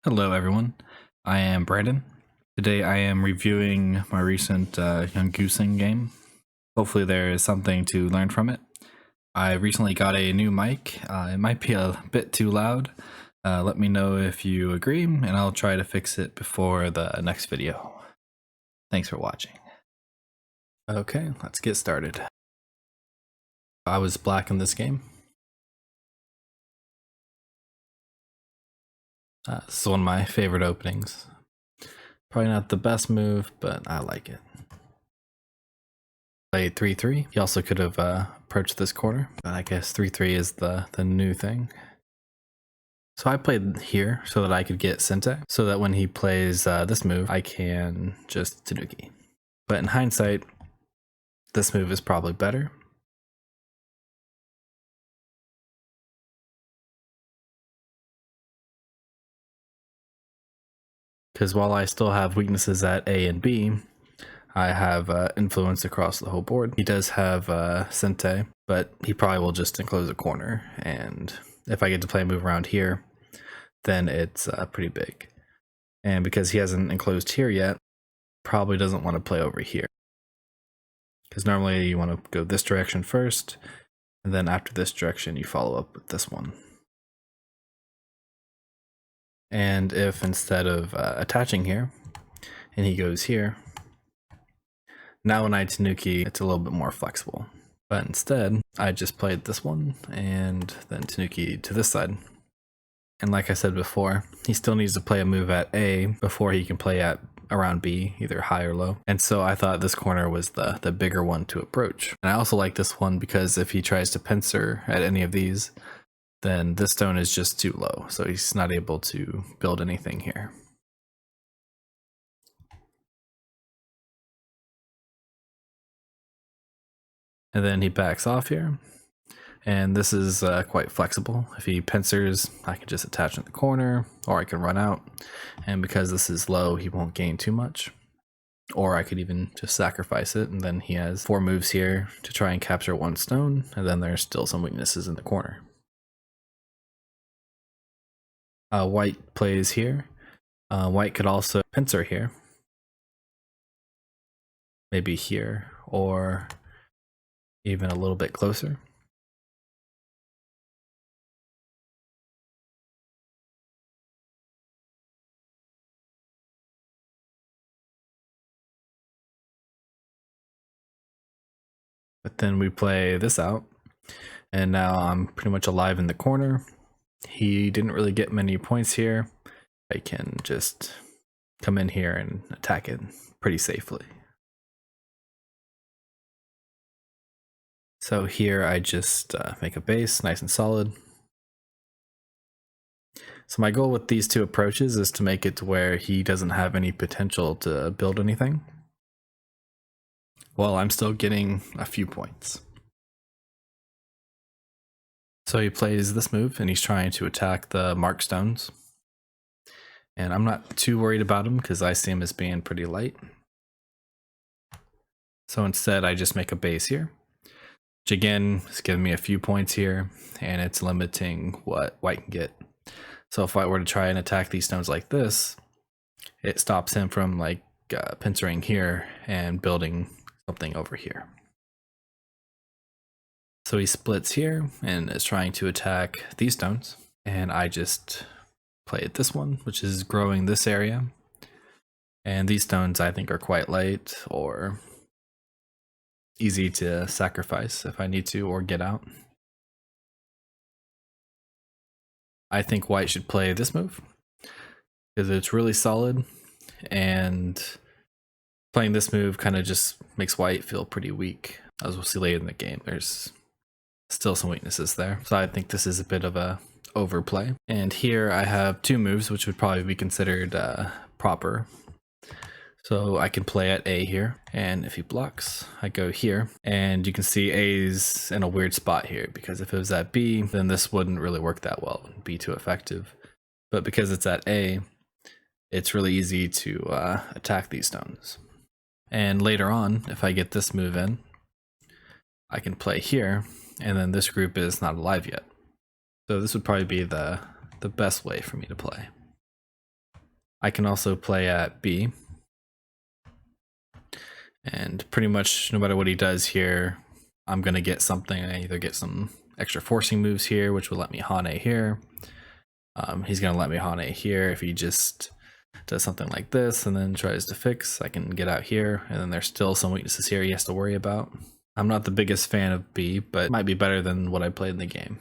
Hello everyone, I am Brandon. Today I am reviewing my recent Yunguseng game. Hopefully there is something to learn from it. I recently got a new mic. It might be a bit too loud. Let me know if you agree and I'll try to fix it before the next video. Thanks for watching. Okay, let's get started. I was black in this game. This is one of my favorite openings. Probably not the best move, but I like it. Played 3-3. He also could have approached this corner, but I guess 3-3 is the new thing. So I played here so that I could get Sente, so that when he plays this move, I can just Tanuki. But in hindsight, this move is probably better. Because while I still have weaknesses at A and B, I have influence across the whole board. He does have Sente, but he probably will just enclose a corner. And if I get to play a move around here, then it's pretty big. And because he hasn't enclosed here yet, probably doesn't want to play over here. Because normally you want to go this direction first, and then after this direction you follow up with this one. And if instead of attaching here, and he goes here, now when I Tanuki, it's a little bit more flexible. But instead, I just played this one, and then Tanuki to this side. And like I said before, he still needs to play a move at A before he can play at around B, either high or low. And so I thought this corner was the bigger one to approach. And I also like this one because if he tries to pincer at any of these, then this stone is just too low, so he's not able to build anything here. And then he backs off here. And this is quite flexible. If he pincers, I can just attach in the corner, or I can run out. And because this is low, he won't gain too much. Or I could even just sacrifice it, and then he has 4 moves here to try and capture 1 stone, and then there's still some weaknesses in the corner. White plays here. White could also pincer here. Maybe here, or even a little bit closer. But then we play this out, and now I'm pretty much alive in the corner. He didn't really get many points here. I can just come in here and attack it pretty safely. So here I just make a base nice and solid. So my goal with these 2 approaches is to make it to where he doesn't have any potential to build anything, while I'm still getting a few points. So he plays this move and he's trying to attack the mark stones. And I'm not too worried about him because I see him as being pretty light. So instead I just make a base here, which again is giving me a few points here, and it's limiting what white can get. So if I were to try and attack these stones like this, it stops him from like pincering here and building something over here. So he splits here and is trying to attack these stones, and I just played this one, which is growing this area. And these stones I think are quite light or easy to sacrifice if I need to or get out. I think white should play this move because it's really solid, and playing this move kind of just makes white feel pretty weak. As we'll see later in the game, there's still some weaknesses there. So I think this is a bit of a overplay. And here I have 2 moves which would probably be considered proper. So I can play at A here, and if he blocks, I go here, and you can see A's in a weird spot here, because if it was at B, then this wouldn't really work that well, it wouldn't be too effective. But because it's at A, it's really easy to attack these stones. And later on, if I get this move in, I can play here, and then this group is not alive yet. So this would probably be the best way for me to play. I can also play at B. And pretty much no matter what he does here, I'm going to get something. I either get some extra forcing moves here, which will let me Hane here. He's going to let me Hane here. If he just does something like this and then tries to fix, I can get out here. And then there's still some weaknesses here he has to worry about. I'm not the biggest fan of B, but it might be better than what I played in the game.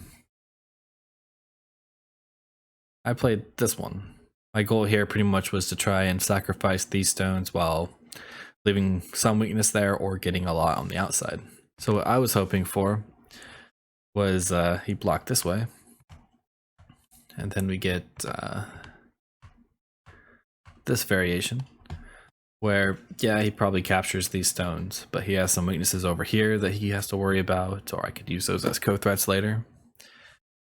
I played this one. My goal here pretty much was to try and sacrifice these stones while leaving some weakness there or getting a lot on the outside. So what I was hoping for was he blocked this way. And then we get this variation where, yeah, he probably captures these stones, but he has some weaknesses over here that he has to worry about, or I could use those as co-threats later.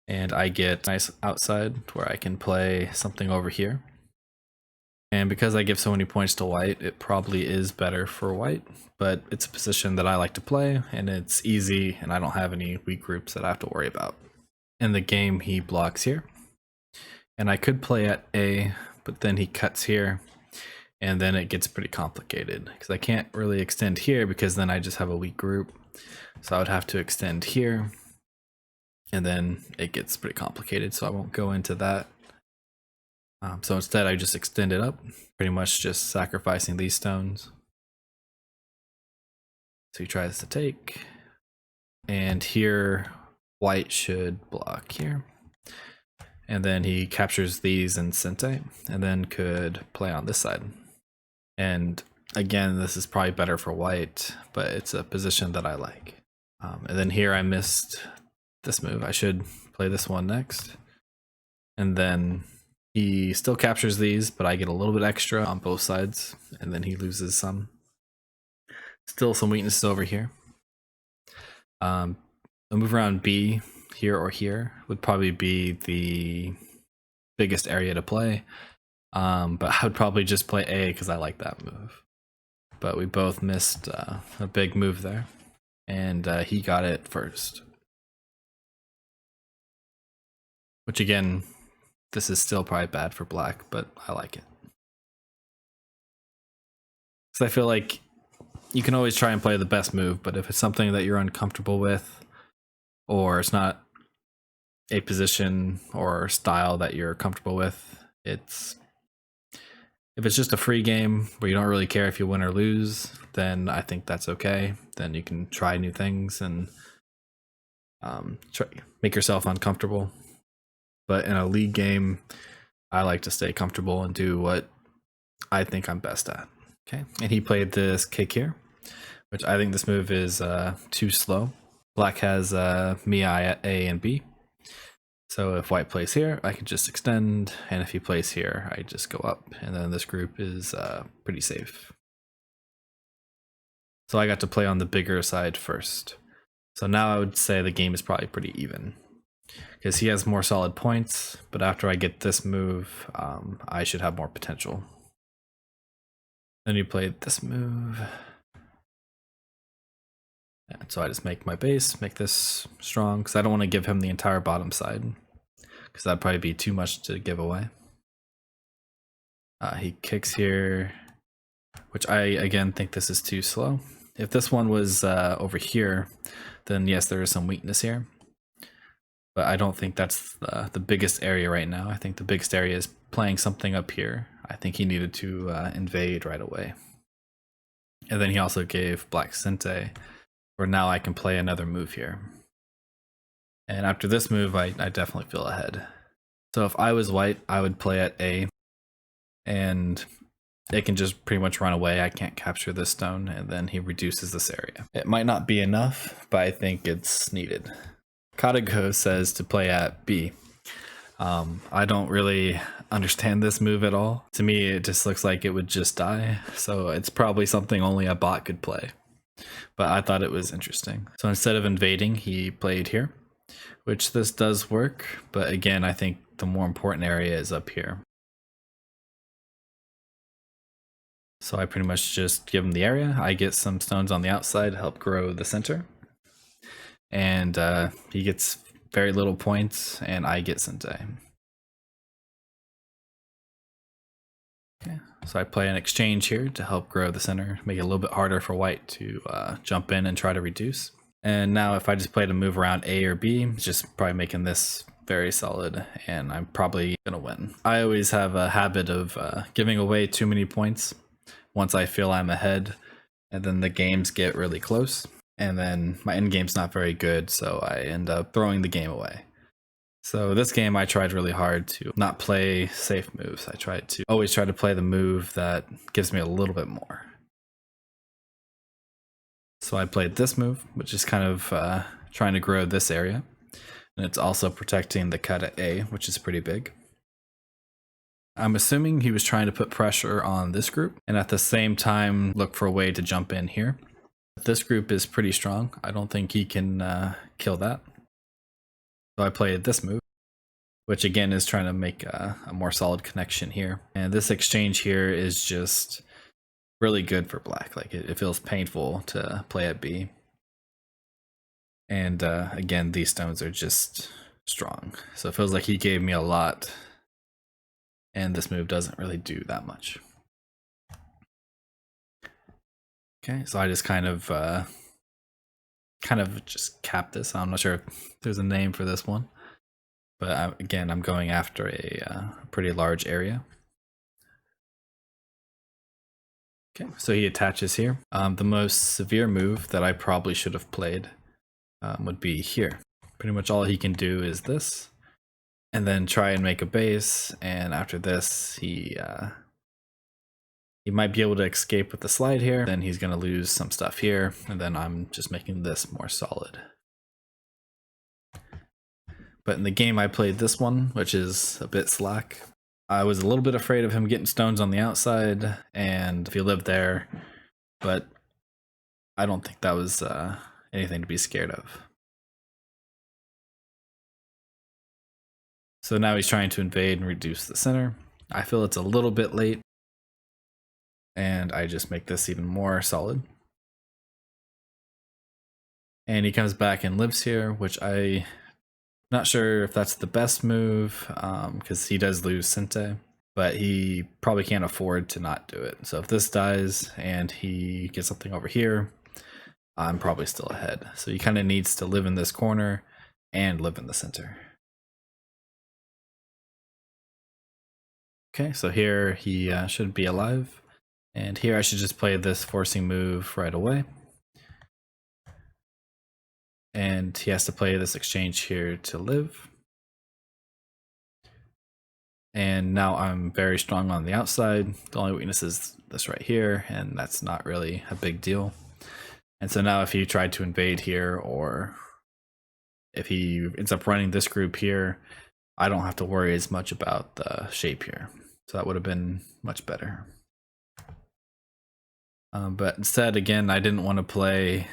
And I get nice outside where I can play something over here. And because I give so many points to white, it probably is better for white, but it's a position that I like to play and it's easy and I don't have any weak groups that I have to worry about. In the game, he blocks here. And I could play at A, but then he cuts here and then it gets pretty complicated because I can't really extend here because then I just have a weak group. So I would have to extend here and then it gets pretty complicated. So I won't go into that. So instead I just extend it up, pretty much just sacrificing these stones. So he tries to take, and here white should block here. And then he captures these in Sente, and then could play on this side. And again, this is probably better for white, but it's a position that I like. And then here I missed this move. I should play this one next. And then he still captures these, but I get a little bit extra on both sides, and then he loses some. Still some weaknesses over here. A move around B here or here would probably be the biggest area to play, but I would probably just play A because I like that move. But we both missed a big move there, and he got it first. Which again, this is still probably bad for black, but I like it. Because I feel like you can always try and play the best move, but if it's something that you're uncomfortable with, or it's not a position or style that you're comfortable with, if it's just a free game where you don't really care if you win or lose, then I think that's okay. Then you can try new things and make yourself uncomfortable. But in a league game, I like to stay comfortable and do what I think I'm best at. Okay, and he played this kick here, which I think this move is too slow. Black has Miai at A and B. So if white plays here, I can just extend, and if he plays here, I just go up, and then this group is pretty safe. So I got to play on the bigger side first. So now I would say the game is probably pretty even, because he has more solid points, but after I get this move, I should have more potential. Then he played this move. And so I just make my base, make this strong, because I don't want to give him the entire bottom side, because that'd probably be too much to give away. He kicks here, which I, again, think this is too slow. If this one was over here, then yes, there is some weakness here. But I don't think that's the biggest area right now. I think the biggest area is playing something up here. I think he needed to invade right away. And then he also gave black Sente, where now I can play another move here. And after this move, I definitely feel ahead. So if I was white, I would play at A, and it can just pretty much run away. I can't capture this stone, and then he reduces this area. It might not be enough, but I think it's needed. Katago says to play at B. I don't really understand this move at all. To me, it just looks like it would just die, so it's probably something only a bot could play. But I thought it was interesting. So instead of invading, he played here, which this does work, but again, I think the more important area is up here. So I pretty much just give him the area. I get some stones on the outside to help grow the center. And he gets very little points, and I get Sente. Okay, so I play an exchange here to help grow the center, make it a little bit harder for white to jump in and try to reduce. And now if I just play to move around A or B, it's just probably making this very solid, and I'm probably gonna win. I always have a habit of giving away too many points once I feel I'm ahead, and then the games get really close, and then my end game's not very good, so I end up throwing the game away. So this game I tried really hard to not play safe moves. I tried to always try to play the move that gives me a little bit more. So I played this move, which is kind of trying to grow this area. And it's also protecting the cut at A, which is pretty big. I'm assuming he was trying to put pressure on this group and at the same time look for a way to jump in here. This group is pretty strong. I don't think he can kill that. So I played this move, which again is trying to make a more solid connection here. And this exchange here is just really good for black. Like it feels painful to play at B. And again, these stones are just strong. So it feels like he gave me a lot. And this move doesn't really do that much. Okay, so I just kind of just cap this. I'm not sure if there's a name for this one. But again, I'm going after a pretty large area. Okay, so he attaches here. The most severe move that I probably should have played would be here. Pretty much all he can do is this, and then try and make a base, and after this, he might be able to escape with the slide here, then he's gonna lose some stuff here, and then I'm just making this more solid. But in the game I played this one, which is a bit slack. I was a little bit afraid of him getting stones on the outside, and if he lived there, but I don't think that was anything to be scared of. So now he's trying to invade and reduce the center. I feel it's a little bit late, and I just make this even more solid. And he comes back and lives here, which I'm not sure if that's the best move, because he does lose Sente, but he probably can't afford to not do it. So if this dies and he gets something over here, I'm probably still ahead. So he kind of needs to live in this corner and live in the center. Okay, so here he should be alive. And here I should just play this forcing move right away. And he has to play this exchange here to live. And now I'm very strong on the outside. The only weakness is this right here, and that's not really a big deal. And so now if he tried to invade here, or if he ends up running this group here, I don't have to worry as much about the shape here. So that would have been much better. But instead, again, I didn't want to play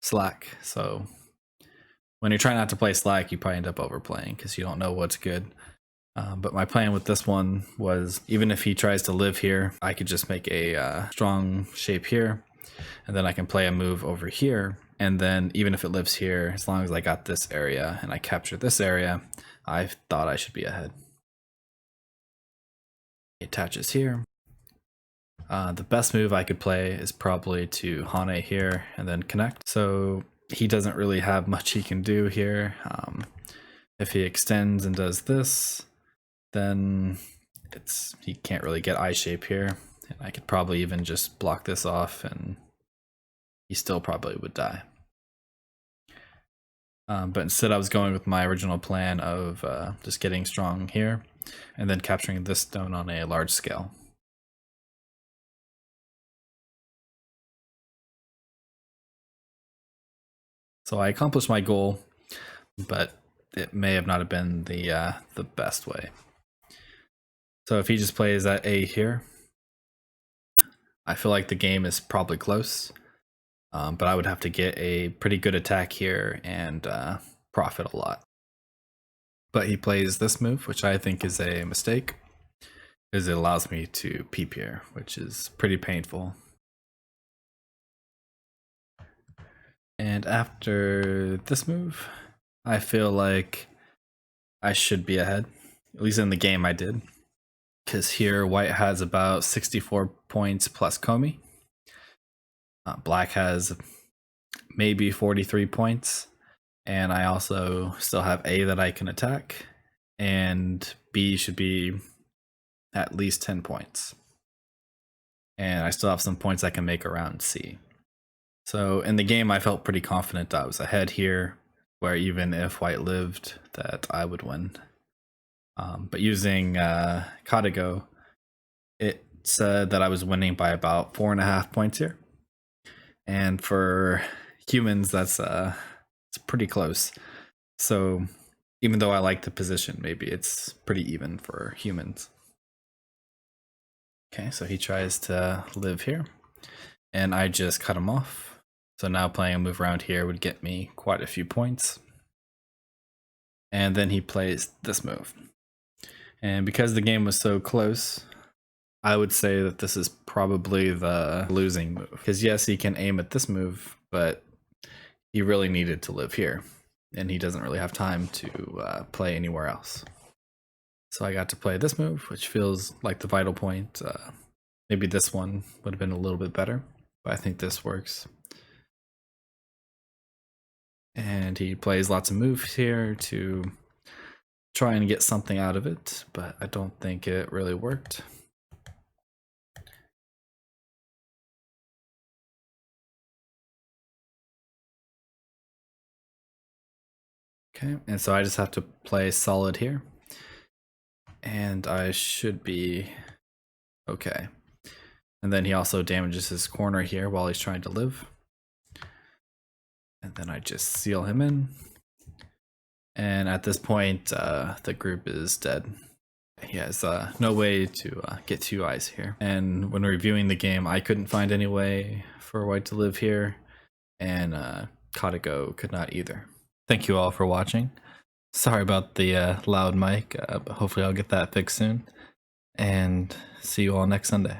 slack. So when you're trying not to play slack, you probably end up overplaying because you don't know what's good. But my plan with this one was, even if he tries to live here, I could just make a strong shape here, and then I can play a move over here. And then even if it lives here, as long as I got this area and I capture this area, I thought I should be ahead. It attaches here. The best move I could play is probably to Hane here and then connect. So he doesn't really have much he can do here. If he extends and does this, then he can't really get eye shape here. And I could probably even just block this off and he still probably would die. But instead I was going with my original plan of just getting strong here and then capturing this stone on a large scale. So I accomplished my goal, but it may have not have been the best way. So if he just plays that A here, I feel like the game is probably close, but I would have to get a pretty good attack here and profit a lot. But he plays this move, which I think is a mistake, because it allows me to peep here, which is pretty painful. And after this move, I feel like I should be ahead. At least in the game I did. because here white has about 64 points plus Komi. Black has maybe 43 points, and I also still have A that I can attack, and B should be at least 10 points. And I still have some points I can make around C. So in the game, I felt pretty confident I was ahead here, where even if white lived, that I would win. But using Katago, it said that I was winning by about 4.5 points here. And for humans, that's it's pretty close. So even though I like the position, maybe it's pretty even for humans. Okay, so he tries to live here, and I just cut him off. So now playing a move around here would get me quite a few points. And then he plays this move. And because the game was so close, I would say that this is probably the losing move. Because yes, he can aim at this move, but he really needed to live here. And he doesn't really have time to play anywhere else. So I got to play this move, which feels like the vital point. Maybe this one would have been a little bit better, but I think this works. And he plays lots of moves here to try and get something out of it, but I don't think it really worked. Okay, and so I just have to play solid here, and I should be okay. And then he also damages his corner here while he's trying to live. And then I just seal him in. And at this point, the group is dead. He has no way to get 2 eyes here. And when reviewing the game, I couldn't find any way for white to live here, and Katago could not either. Thank you all for watching. Sorry about the loud mic, but hopefully I'll get that fixed soon. And see you all next Sunday.